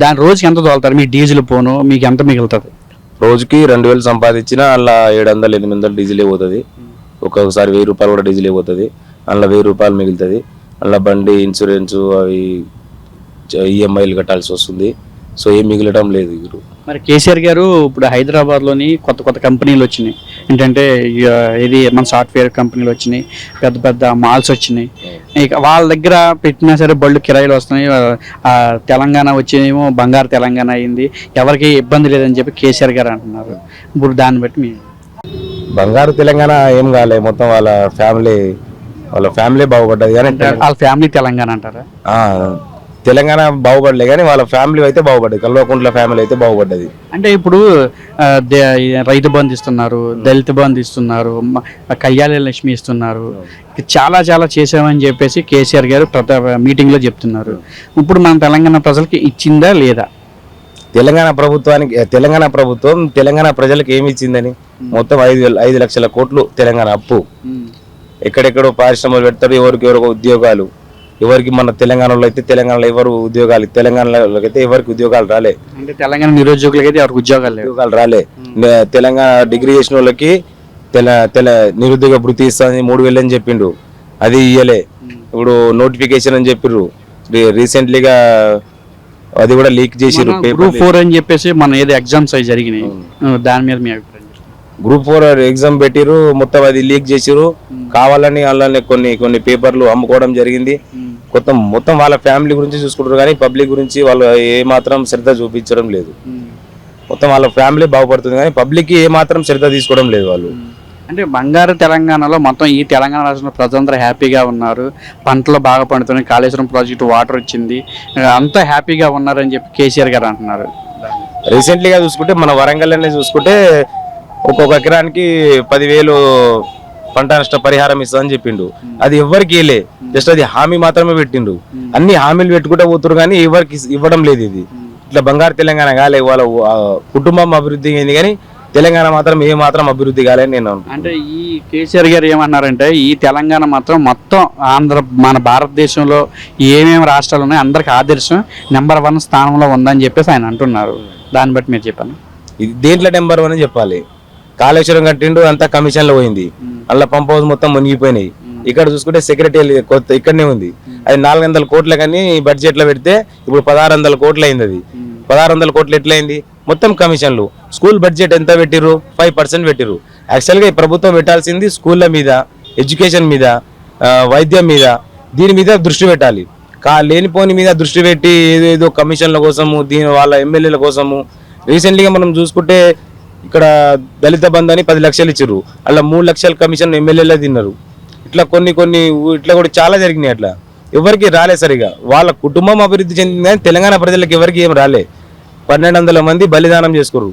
దాని రోజుకి ఎంత తోలుతారు? మీ డీజిల్ పోను మీకు ఎంత మిగులుతుంది? రోజుకి 2000 సంపాదించినా అలా 700-800 డీజిల్ పోతుంది. ఒక్కొక్కసారి 1000 రూపాయలు కూడా డీజిల్ పోతుంది. అందులో 1000 రూపాయలు మిగులుతుంది. అందులో బండి ఇన్సూరెన్స్ అవి ఈఎంఐలు కట్టాల్సి వస్తుంది. సో ఏం మిగలడం లేదు. మరి కేసీఆర్ గారు ఇప్పుడు హైదరాబాద్లోని కొత్త కంపెనీలు వచ్చినాయి. ఏంటంటే ఇది మన సాఫ్ట్వేర్ కంపెనీలు వచ్చినాయి, పెద్ద మాల్స్ వచ్చినాయి. ఇక వాళ్ళ దగ్గర పెట్టినా సరే బళ్ళు కిరాయిలు వస్తున్నాయి. తెలంగాణ వచ్చినేమో బంగారు తెలంగాణ అయింది, ఎవరికి ఇబ్బంది లేదని చెప్పి కేసీఆర్ గారు అంటున్నారు. ఇప్పుడు దాన్ని బట్టి మీ బంగారు తెలంగాణ ఏం కాలే, మొత్తం వాళ్ళ ఫ్యామిలీ బాగుపడ్డది. కానీ వాళ్ళ ఫ్యామిలీ తెలంగాణ అంటారా? తెలంగాణ బాగుపడలే కానీ వాళ్ళ ఫ్యామిలీ అయితే బాగుపడ్డది. కల్వకుంట్ల ఫ్యామిలీ అయితే బాగుపడ్డది. అంటే ఇప్పుడు రైతు బంధు ఇస్తున్నారు, దళిత బంధు ఇస్తున్నారు, కళ్యాణ లక్ష్మి ఇస్తున్నారు, చాలా చేసామని చెప్పేసి కేసీఆర్ గారు మీటింగ్ లో చెప్తున్నారు. ఇప్పుడు మన తెలంగాణ ప్రజలకి ఇచ్చిందా లేదా? తెలంగాణ ప్రభుత్వం తెలంగాణ ప్రజలకు ఏమి ఇచ్చిందని మొత్తం 5 లక్షల కోట్లు తెలంగాణ అప్పు. ఎక్కడెక్కడో పరిశ్రమలు పెడతారు, ఎవరికెవరో ఉద్యోగాలు. ఎవరికి మన తెలంగాణలో అయితే తెలంగాణలో ఎవరు ఉద్యోగాలు, తెలంగాణలో అయితే ఎవరికి ఉద్యోగాలు రాలే. అంటే తెలంగాణ నిరుద్యోగులకి అయితే ఎవరికి ఉద్యోగాలు రాలే. తెలంగాణ డిగ్రీ చేసిన వాళ్ళకి నిరుద్యోగ భృతి ఇస్తానని 3,000 అని చెప్పిండు, అది ఇయ్యలే. ఇప్పుడు నోటిఫికేషన్ అని చెప్పిర్రు, రీసెంట్లీగా అది కూడా లీక్ చేసిర్రు. గ్రూప్ 4 అని చెప్పేసి మన ఏదో ఎగ్జామ్స్ అవి జరిగినాయి, దాని మీద మీ అభిప్రాయం? గ్రూప్ 4 ఎగ్జామ్ పెట్టిరు, మొత్తం అది లీక్ చేసిరు. కావాలని అలానే కొన్ని పేపర్లు అమ్ముకోవడం జరిగింది. మొత్తం వాళ్ళ ఫ్యామిలీ గురించి చూసుకుంటారు కానీ పబ్లిక్ గురించి వాళ్ళు ఏ మాత్రం శ్రద్ధ చూపించడం లేదు. మొత్తం వాళ్ళ ఫ్యామిలీ బాగుపడుతుంది కానీ పబ్లిక్ ఏ మాత్రం శ్రద్ధ తీసుకోవడం లేదు వాళ్ళు. అంటే బంగారు తెలంగాణలో మొత్తం ఈ తెలంగాణ రాష్ట్రంలో ప్రజలందరూ హ్యాపీగా ఉన్నారు, పంటలు బాగా పండుతున్నాయి, కాళేశ్వరం ప్రాజెక్టు వాటర్ వచ్చింది, అంతా హ్యాపీగా ఉన్నారని చెప్పి కేసీఆర్ గారు అంటున్నారు. రీసెంట్లీగా చూసుకుంటే మన వరంగల్లోనే చూసుకుంటే ఒక్కొక్క ఎకరానికి 10,000 పంట నష్ట పరిహారం ఇస్తుందని చెప్పిండు. అది ఎవరికి ఇవ్వలే, జస్ట్ అది హామీ మాత్రమే పెట్టిండు. అన్ని హామీలు పెట్టుకుంటూ పోతున్నారు కానీ ఎవరికి ఇవ్వడం లేదు. ఇది ఇట్లా బంగారు తెలంగాణ కాలే, వాళ్ళ కుటుంబం అభివృద్ధి అయింది కానీ తెలంగాణ మాత్రం ఏ మాత్రం అభివృద్ధి కాలేని నేను. అంటే ఈ కేసీఆర్ గారు ఏమన్నారంటే ఈ తెలంగాణ మాత్రం మొత్తం మన భారతదేశంలో ఏమేమి రాష్ట్రాలు ఉన్నాయి అందరికి ఆదర్శం, నెంబర్ 1 స్థానంలో ఉందని చెప్పేసి ఆయన అంటున్నారు. దాన్ని బట్టి మీరు చెప్పాను, ఇది దేంట్లో నెంబర్ 1 అని చెప్పాలి. కాళేశ్వరం కట్టిండు, అంతా కమిషన్లో పోయింది, అలా పంప్ హౌస్ మొత్తం మునిగిపోయినాయి. ఇక్కడ చూసుకుంటే సెక్రటరీ కొత్త ఇక్కడనే ఉంది, అది 400 కోట్ల కానీ బడ్జెట్ లో పెడితే ఇప్పుడు 1600 కోట్లు అయింది. అది 1600 కోట్లు ఎట్లయింది? మొత్తం కమిషన్లు. స్కూల్ బడ్జెట్ ఎంత పెట్టిర్రు? 5% పెట్టిర్రు. యాక్చువల్గా ఈ ప్రభుత్వం పెట్టాల్సింది స్కూళ్ళ మీద, ఎడ్యుకేషన్ మీద, వైద్యం మీద, దీని మీద దృష్టి పెట్టాలి. లేనిపోని మీద దృష్టి పెట్టి ఏదో కమిషన్ల కోసము, వాళ్ళ ఎమ్మెల్యేల కోసము. రీసెంట్లీగా మనం చూసుకుంటే ఇక్కడ దళిత బంధు అని 10 లక్షలు ఇచ్చిర్రు, అలా 3 లక్షల కమిషన్ ఎమ్మెల్యేలే తిన్నారు. ఇట్లా కొన్ని ఇట్లా కూడా చాలా జరిగినాయి. అట్లా ఎవరికి రాలే సరిగా. వాళ్ళ కుటుంబం అభివృద్ధి చెందింది కానీ తెలంగాణ ప్రజలకు ఎవరికి ఏం రాలే. 1200 మంది బలిదానం చేసుకుర్రు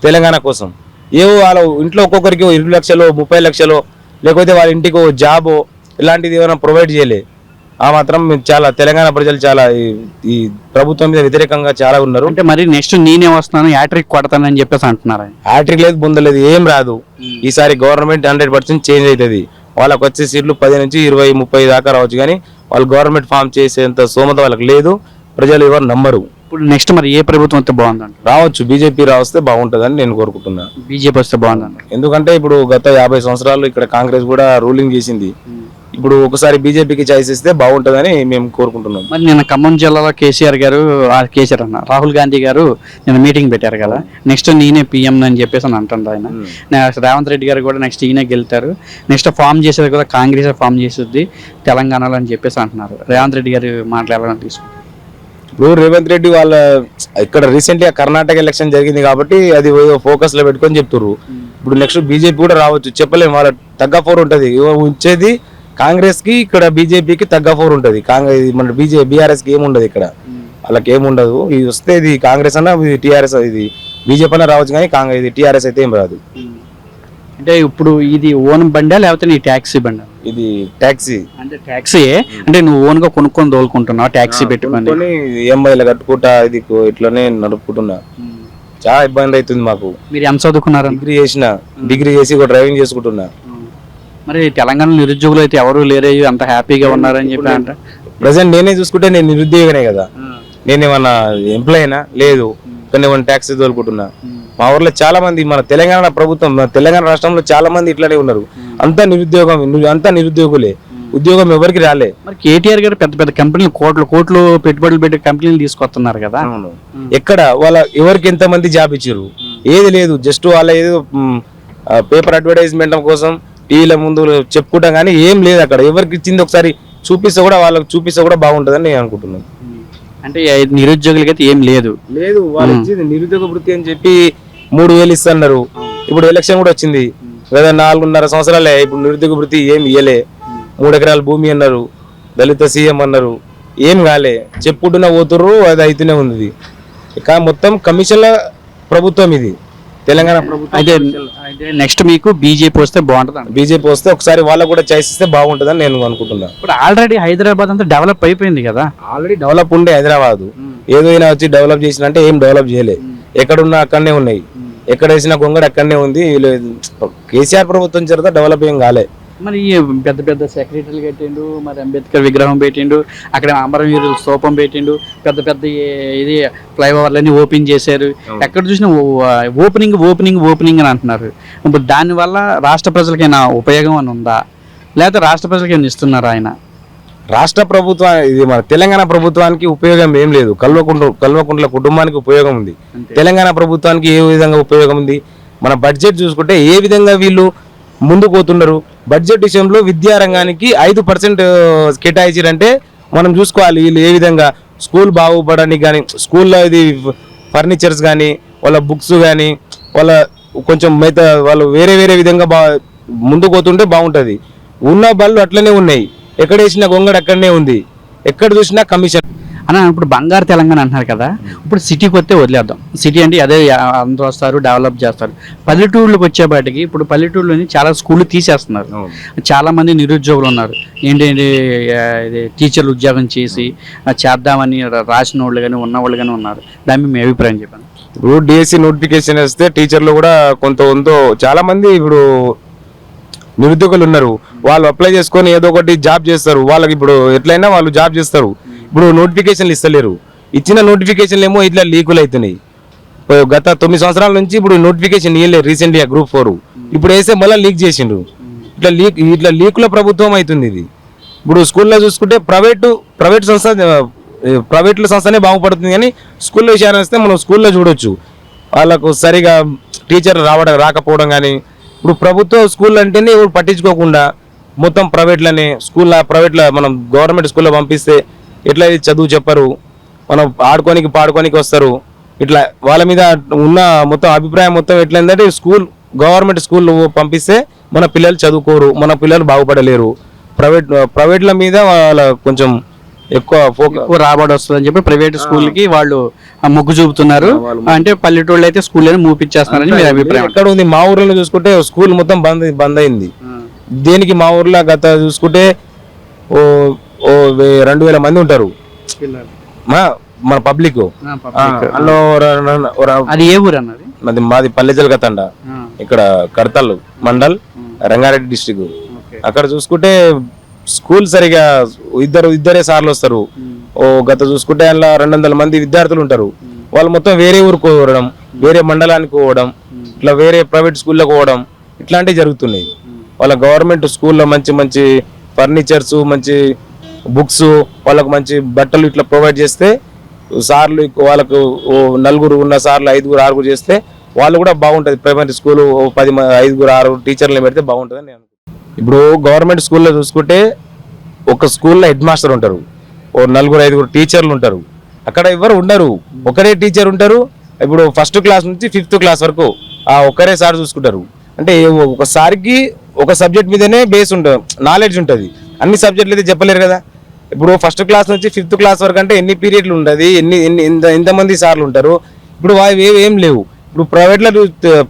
తెలంగాణ కోసం. ఏవో వాళ్ళ ఇంట్లో ఒక్కొక్కరికి 20 లక్షలు 30 లక్షలు లేకపోతే వాళ్ళ ఇంటికి జాబో ఇలాంటిది ఏమైనా ప్రొవైడ్ చేయలే. ఆ మాత్రం చాలా తెలంగాణ ప్రజలు చాలా ఈ ప్రభుత్వం మీద వ్యతిరేకంగా చాలా ఉన్నారు. అంటే మరి నెక్స్ట్ నేనే వస్తున్నాను, హ్యాట్రిక్ కొడతానని చెప్పేసి అంటున్నారు. హ్యాట్రిక్ లేదు, బొందలేదు, ఏం రాదు. ఈసారి గవర్నమెంట్ 100% చేంజ్ అవుతుంది. వాళ్ళకి వచ్చే సీట్లు 10 నుంచి 20, 30 దాకా రావచ్చు కానీ వాళ్ళు గవర్నమెంట్ ఫామ్ చేసేంత సోమత వాళ్ళకి లేదు. ప్రజలు ఎవరు నమ్మరు. ఇప్పుడు నెక్స్ట్ మరి ఏ ప్రభుత్వం వస్తే బాగుందంట? రావచ్చు, బీజేపీ వస్తే బాగుంటుందని నేను కోరుకుంటున్నా. బీజేపీ వస్తే బాగుందంట, ఎందుకంటే ఇప్పుడు గత 50 సంవత్సరాలు ఇక్కడ కాంగ్రెస్ కూడా రూలింగ్ చేసింది. ఇప్పుడు ఒకసారి బీజేపీకి ఛాయిస్ ఇస్తే బాగుంటుందని మేము కోరుకుంటున్నాం. మరి నిన్న ఖమ్మం జిల్లాలో కేసీఆర్ రాహుల్ గాంధీ గారు నిన్న మీటింగ్ పెట్టారు కదా, నెక్స్ట్ నేనే పీఎం అని చెప్పేసి అని అంటున్నారు ఆయన. రేవంత్ రెడ్డి గారు కూడా నెక్స్ట్ ఈయనే గెలుతారు, నెక్స్ట్ ఫామ్ చేసేది కూడా కాంగ్రెస్ ఫామ్ చేస్తుంది తెలంగాణలో అని చెప్పేసి అంటున్నారు. రేవంత్ రెడ్డి గారు మాట్లాడాలని తీసుకుంటారు. ఇప్పుడు రేవంత్ రెడ్డి వాళ్ళ ఇక్కడ రీసెంట్గా కర్ణాటక ఎలక్షన్ జరిగింది కాబట్టి అది ఫోకస్ లో పెట్టుకొని చెప్తున్నారు. ఇప్పుడు నెక్స్ట్ బీజేపీ కూడా రావచ్చు, చెప్పలేము. వాళ్ళ తగ్గ 4 ఉంటుంది ఉంచేది కాంగ్రెస్ కి, ఇక్కడ బీజేపీకి తగ్గ 4 ఉంటుంది. కాంగ్రెస్ మన బీఆర్ఎస్ కి ఏముండదు, ఇక్కడ వాళ్ళకి ఏముండదు. ఇది వస్తే ఇది కాంగ్రెస్ అన్న టీఆర్ఎస్, ఇది బీజేపీ అన్న రావచ్చు కానీ కాంగ్రెస్ టీఆర్ఎస్ అయితే ఏం రాదు. అంటే ఇప్పుడు ఇది ఓన్ బండా లేకపోతే నీ ట్యాక్సీ బండా? ఇది ట్యాక్సీ. అంటే ట్యాక్సీ అంటే నువ్వు ఓన్ గా కొనుక్కొని తోలుకుంటున్నావు, ట్యాక్సీ పెట్టుకొని ఈఎంఐలు కట్టుకుంటా ఇది ఇట్లానే నడుపుకుంటున్నా. చాలా ఇబ్బంది అవుతుంది మాకు. మీరు ఎంత చదువుకున్నారు? డిగ్రీ చేసి ఒక డ్రైవింగ్ చేసుకుంటున్నా. మరి తెలంగాణ నిరుద్యోగులు అయితే ఎవరు లేరే, అంత హ్యాపీగా ఉన్నారని చెప్పి అంట. ప్రజెంట్ నేనే చూసుకుంటే నేను నిరుద్యోగనే కదా, నేనేమన్నా ఎంప్లాయ్ అయినా లేదు, కానీ ఏమన్నా ట్యాక్సీ తోలుకుంటున్నా. మా ఊర్లో చాలా మంది, మన తెలంగాణ ప్రభుత్వం, తెలంగాణ రాష్ట్రంలో చాలా మంది ఇట్లానే ఉన్నారు. అంతా నిరుద్యోగులే, ఉద్యోగం ఎవరికి రాలే. మరి కేటీఆర్ గారు పెద్ద పెద్ద కంపెనీలు కోట్లు పెట్టుబడులు పెట్టి కంపెనీలు తీసుకొస్తున్నారు కదా, ఎక్కడ వాళ్ళ ఎవరికి ఎంత మంది జాబ్ ఇచ్చారు? ఏది లేదు, జస్ట్ వాళ్ళ ఏదో పేపర్ అడ్వర్టైజ్మెంట్ కోసం టీవీల ముందు చెప్పుకుంటాం కానీ ఏం లేదు అక్కడ. ఎవరికి ఇచ్చింది ఒకసారి చూపిస్తే కూడా, వాళ్ళకి చూపిస్తే కూడా బాగుంటుందని నేను అనుకుంటున్నాను. అంటే నిరుద్యోగులకి అయితే ఏం లేదు. వాళ్ళు ఇచ్చింది నిరుద్యోగ వృత్తి అని చెప్పి 3,000 ఇస్తున్నారు. ఇప్పుడు ఎలక్షన్ కూడా వచ్చింది కదా, 4.5 సంవత్సరాలే. ఇప్పుడు నిరుద్యోగ వృత్తి ఏం ఇయ్యలే. 3 ఎకరాల భూమి అన్నారు, దళిత సీఎం అన్నారు, ఏం కాలే. చెప్పుకుంటున్నా పోతుర్రు, అది అయితేనే ఉంది. ఇక మొత్తం కమిషన్ల ప్రభుత్వం ఇది తెలంగాణ ప్రభుత్వం. అయితే నెక్స్ట్ మీకు బీజేపీ వస్తే బాగుంటుంది. బీజేపీ వస్తే ఒకసారి వాళ్ళకు కూడా ఛాయిస్ ఇస్తే బాగుంటుందని నేను అనుకుంటున్నా. ఇప్పుడు ఆల్రెడీ హైదరాబాద్ అంతా డెవలప్ అయిపోయింది కదా, ఆల్రెడీ డెవలప్ ఉండే హైదరాబాద్. ఏదైనా వచ్చి డెవలప్ చేసినంటే ఏం డెవలప్ చేయలే. ఎక్కడున్నా అక్కడనే ఉన్నాయి, ఎక్కడ వేసిన గొంగడు అక్కడనే ఉంది. కేసీఆర్ ప్రభుత్వం చేత డెవలప్ ఏం కాలే. మరి ఈ పెద్ద పెద్ద సెక్రటరీలు కట్టిండు, మరి అంబేద్కర్ విగ్రహం పెట్టిండు, అక్కడ అమరవీరుల స్తూపం పెట్టిండు, పెద్ద పెద్ద ఇది ఫ్లైఓవర్లన్నీ ఓపెన్ చేశారు. ఎక్కడ చూసినా ఓపెనింగ్ ఓపెనింగ్ ఓపెనింగ్ అని అంటున్నారు. ఇప్పుడు దానివల్ల రాష్ట్ర ప్రజలకైనా ఉపయోగం అని ఉందా, లేకపోతే రాష్ట్ర ప్రజలకి ఏమైనా ఇస్తున్నారా ఆయన? రాష్ట్ర ప్రభుత్వం ఇది మన తెలంగాణ ప్రభుత్వానికి ఉపయోగం ఏం లేదు. కల్వకుంట్ల కుటుంబానికి ఉపయోగం ఉంది. తెలంగాణ ప్రభుత్వానికి ఏ విధంగా ఉపయోగం ఉంది? మన బడ్జెట్ చూసుకుంటే ఏ విధంగా వీళ్ళు ముందుకు పోతున్నారు. బడ్జెట్ విషయంలో విద్యారంగానికి 5% కేటాయించారంటే మనం చూసుకోవాలి వీళ్ళు ఏ విధంగా స్కూల్ బాగుపడడానికి కానీ, స్కూల్లో ఇది ఫర్నిచర్స్ కానీ, వాళ్ళ బుక్స్ కానీ, వాళ్ళ కొంచెం మిగతా వాళ్ళు వేరే వేరే విధంగా ముందుకు పోతుంటే బాగుంటుంది. ఉన్న బళ్ళు అట్లనే ఉన్నాయి, ఎక్కడ వేసినా గొంగడు అక్కడనే ఉంది, ఎక్కడ చూసినా కమిషన్ అన్న. ఇప్పుడు బంగారు తెలంగాణ అంటున్నారు కదా, ఇప్పుడు సిటీకి వస్తే వదిలేద్దాం. సిటీ అంటే అదే అందరూ వస్తారు, డెవలప్ చేస్తారు. పల్లెటూళ్ళకి వచ్చేపాటికి ఇప్పుడు పల్లెటూళ్ళని చాలా స్కూళ్ళు తీసేస్తున్నారు. చాలా మంది నిరుద్యోగులు ఉన్నారు. ఏంటంటే ఇది టీచర్లు ఉద్యోగం చేసి చేద్దామని రాసిన వాళ్ళు కానీ ఉన్నవాళ్ళు కానీ ఉన్నారు. దాని మీద మీ అభిప్రాయం చెప్పండి. ఇప్పుడు డిఎస్సి నోటిఫికేషన్ వస్తే టీచర్లు కూడా కొంత చాలా మంది ఇప్పుడు నిరుద్యోగులు ఉన్నారు. వాళ్ళు అప్లై చేసుకొని ఏదో ఒకటి జాబ్ చేస్తారు. వాళ్ళకి ఇప్పుడు ఎట్లయినా వాళ్ళు జాబ్ చేస్తారు. ఇప్పుడు నోటిఫికేషన్లు ఇస్తలేరు. ఇచ్చిన నోటిఫికేషన్లు ఏమో ఇట్లా లీకులు అవుతున్నాయి. గత 9 సంవత్సరాల నుంచి ఇప్పుడు నోటిఫికేషన్ ఇవ్వలేదు. రీసెంట్గా గ్రూప్ 4 ఇప్పుడు వేస్తే మళ్ళీ లీక్ చేసిండ్రు. ఇట్లా లీకుల ప్రభుత్వం అవుతుంది ఇది. ఇప్పుడు స్కూల్లో చూసుకుంటే ప్రైవేట్ సంస్థనే బాగుపడుతుంది, కానీ స్కూల్లో విషయాన్ని వస్తే మనం స్కూల్లో చూడొచ్చు. వాళ్ళకు సరిగా టీచర్ రాకపోవడం కానీ, ఇప్పుడు ప్రభుత్వ స్కూల్ అంటేనే ఇప్పుడు పట్టించుకోకుండా మొత్తం ప్రైవేట్లో మనం గవర్నమెంట్ స్కూల్లో పంపిస్తే ఎట్లా చదువు చెప్పరు, మనం పాడుకోనికి వస్తారు. ఇట్లా వాళ్ళ మీద ఉన్న మొత్తం అభిప్రాయం మొత్తం ఎట్లయిందంటే గవర్నమెంట్ స్కూల్ పంపిస్తే మన పిల్లలు చదువుకోరు, మన పిల్లలు బాగుపడలేరు. ప్రైవేట్ల మీద వాళ్ళ కొంచెం ఎక్కువ రాబడి వస్తుందని చెప్పి ప్రైవేట్ స్కూల్కి వాళ్ళు మొగ్గు చూపుతున్నారు. అంటే పల్లెటూళ్ళు అయితే స్కూల్ మూపించేస్తున్నారని మీ అభిప్రాయం? ఎక్కడ ఉంది? మా ఊర్లో చూసుకుంటే స్కూల్ మొత్తం బంద్ అయింది. దేనికి? మా ఊర్లో గత చూసుకుంటే 2000 మంది ఉంటారు మన పబ్లిక్. అది ఏ ఊరు అన్నది? మాది పల్లెజల్ గతండ, ఇక్కడ కడతల్ మండల్, రంగారెడ్డి డిస్టిక్. అక్కడ చూసుకుంటే స్కూల్ సరిగా ఇద్దరే సార్లు వస్తారు. గత చూసుకుంటే అందులో 200 మంది విద్యార్థులు ఉంటారు. వాళ్ళు మొత్తం వేరే ఊరికి పోవడం, వేరే మండలానికి పోవడం, ఇట్లా వేరే ప్రైవేట్ స్కూళ్ళకి పోవడం, ఇట్లాంటివి జరుగుతున్నాయి. వాళ్ళ గవర్నమెంట్ స్కూల్లో మంచి మంచి ఫర్నిచర్స్, మంచి బుక్స్, వాళ్ళకు మంచి బట్టలు ఇట్లా ప్రొవైడ్ చేస్తే సార్లు వాళ్ళకు 4 ఉన్న సార్లు 5, 6 చేస్తే వాళ్ళు కూడా బాగుంటుంది. ప్రైవేట్ స్కూల్ 10, 5, 6 టీచర్లు పెడితే బాగుంటుంది అని. ఇప్పుడు గవర్నమెంట్ స్కూల్లో చూసుకుంటే ఒక స్కూల్లో హెడ్ మాస్టర్ ఉంటారు, 4, 5 టీచర్లు ఉంటారు. అక్కడ ఎవరు ఉండరు, ఒకరే టీచర్ ఉంటారు. ఇప్పుడు 1st క్లాస్ నుంచి 5th క్లాస్ వరకు ఒకరే సార్ చూసుకుంటారు. అంటే ఒకసారికి ఒక సబ్జెక్ట్ మీదనే బేస్ ఉంటుంది, నాలెడ్జ్ ఉంటుంది. అన్ని సబ్జెక్టులు అయితే చెప్పలేరు కదా. ఇప్పుడు 1st క్లాస్ నుంచి 5th క్లాస్ వరకు అంటే ఎన్ని పీరియడ్లు ఉంటుంది, ఎంతమంది సార్లు ఉంటారు. ఇప్పుడు ఏం లేవు. ఇప్పుడు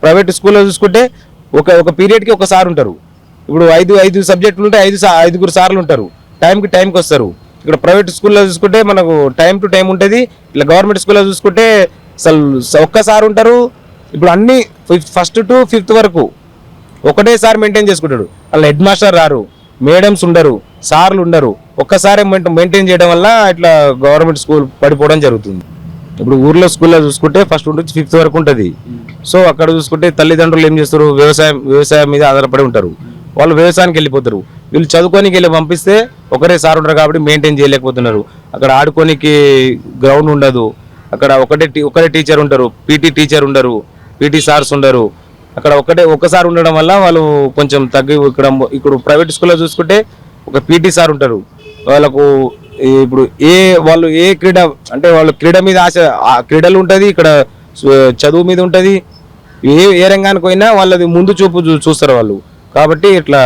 ప్రైవేట్ స్కూల్లో చూసుకుంటే ఒక పీరియడ్కి ఒక సార్ ఉంటారు. ఇప్పుడు 5 సబ్జెక్టులు ఉంటే 5 సార్లు ఉంటారు, టైంకి వస్తారు. ఇక్కడ ప్రైవేట్ స్కూల్లో చూసుకుంటే మనకు టైం టు టైం ఉంటుంది. ఇట్లా గవర్నమెంట్ స్కూల్లో చూసుకుంటే అసలు ఒక్కసారి ఉంటారు. ఇప్పుడు అన్ని 1st to 5th వరకు ఒకటే సార్ మెయింటైన్ చేసుకుంటాడు. అలా హెడ్ మాస్టర్ రారు, మేడమ్స్ ఉండరు, సార్లు ఉండరు. ఒక్కసారి మెయింటైన్ చేయడం వల్ల ఇట్లా గవర్నమెంట్ స్కూల్ పడిపోవడం జరుగుతుంది. ఇప్పుడు ఊర్లో స్కూల్లో చూసుకుంటే 1st నుంచి 5th వరకు ఉంటుంది. సో అక్కడ చూసుకుంటే తల్లిదండ్రులు ఏం చేస్తారు, వ్యవసాయం మీద ఆధారపడి ఉంటారు. వాళ్ళు వ్యవసాయానికి వెళ్ళిపోతారు. వీళ్ళు చదువుకోనికి వెళ్ళి పంపిస్తే ఒకరే సార్ ఉంటారు కాబట్టి మెయింటైన్ చేయలేకపోతున్నారు. అక్కడ ఆడుకోనికి గ్రౌండ్ ఉండదు. అక్కడ ఒకరే టీచర్ ఉంటారు, పీటీ టీచర్ ఉండరు, పీటీ సార్స్ ఉండరు. అక్కడ ఒక్కసారి ఉండడం వల్ల వాళ్ళు కొంచెం తగ్గి ఇక్కడ ప్రైవేట్ స్కూల్లో చూసుకుంటే ఒక పీటీ సార్ ఉంటారు. వాళ్ళకు ఇప్పుడు వాళ్ళు ఏ క్రీడ అంటే వాళ్ళ క్రీడ మీద ఆశ, క్రీడలు ఉంటుంది, ఇక్కడ చదువు మీద ఉంటుంది. ఏ రంగానికి పోయినా వాళ్ళది ముందు చూపు చూస్తారు వాళ్ళు. కాబట్టి ఇట్లా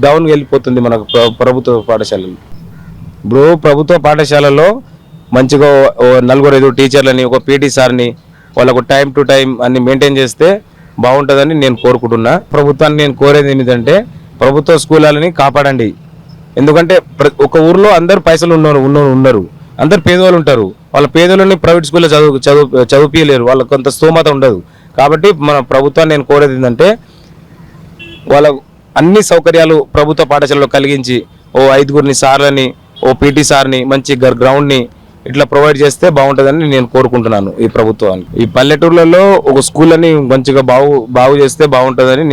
డౌన్ వెళ్ళిపోతుంది మనకు ప్రభుత్వ పాఠశాలలు. ఇప్పుడు ప్రభుత్వ పాఠశాలలో మంచిగా 4, 5 టీచర్లని, ఒక పీటీ సార్ని, వాళ్ళకు టైం టు టైం అన్ని మెయింటైన్ చేస్తే బాగుంటుందని నేను కోరుకుంటున్నా. ప్రభుత్వాన్ని నేను కోరేది ఏమిటంటే ప్రభుత్వ స్కూళ్ళని కాపాడండి. ఎందుకంటే ఒక ఊర్లో అందరు పైసలు ఉన్నారు, అందరు పేదవాళ్ళు ఉంటారు. వాళ్ళ పేదోళ్ళని ప్రైవేట్ స్కూల్లో చదివించలేరు, వాళ్ళకి కొంత స్తోమత ఉండదు. కాబట్టి మన ప్రభుత్వాన్ని నేను కోరేది ఏంటంటే అన్ని సౌకర్యాలు ప్రభుత్వ పాఠశాలలో కలిగించి ఓ 5 సార్లని, ఓ పీటీ సార్ని, మంచి గ్రౌండ్ని ఇట్లా ప్రొవైడ్ చేస్తే బాగుంటుందని నేను కోరుకుంటున్నాను ఈ ప్రభుత్వాన్ని. ఈ పల్లెటూర్లలో ఒక స్కూల్ అని మంచిగా బాగు చేస్తే బాగుంటుందని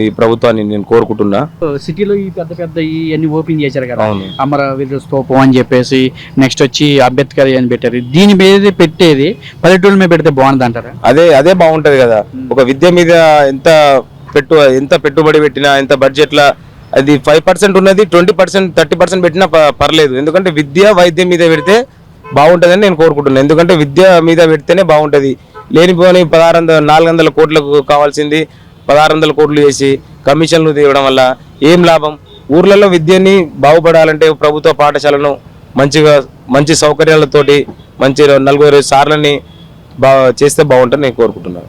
ఈ ప్రభుత్వాన్ని నేను కోరుకుంటున్నా. సిటీలో ఈ పెద్ద పెద్ద ఇవన్నీ ఓపెన్ చేశారు కదా, అవును. అమరవీరుల స్తూపం అని చెప్పేసి, నెక్స్ట్ వచ్చి అంబేద్కర్ అని పెట్టారు. దీని మీద పెట్టేది పల్లెటూరు మీద పెడితే బాగుంది అంటారా? అదే బాగుంటది కదా. ఒక విద్య మీద ఎంత పెట్టుబడి పెట్టినా, ఎంత బడ్జెట్లా అది 5% ఉన్నది, 20%, 30% పెట్టినా పర్లేదు. ఎందుకంటే విద్య వైద్యం మీద పెడితే బాగుంటుందని నేను కోరుకుంటున్నాను. ఎందుకంటే విద్య మీద పెడితేనే బాగుంటుంది. లేనిపోని 400 కోట్లకు కావాల్సింది 1600 కోట్లు చేసి కమిషన్లు తీయడం వల్ల ఏం లాభం? ఊర్లలో విద్యని బాగుపడాలంటే ప్రభుత్వ పాఠశాలను మంచి సౌకర్యాలతోటి మంచి 40 సార్లని చేస్తే బాగుంటుందని నేను కోరుకుంటున్నాను.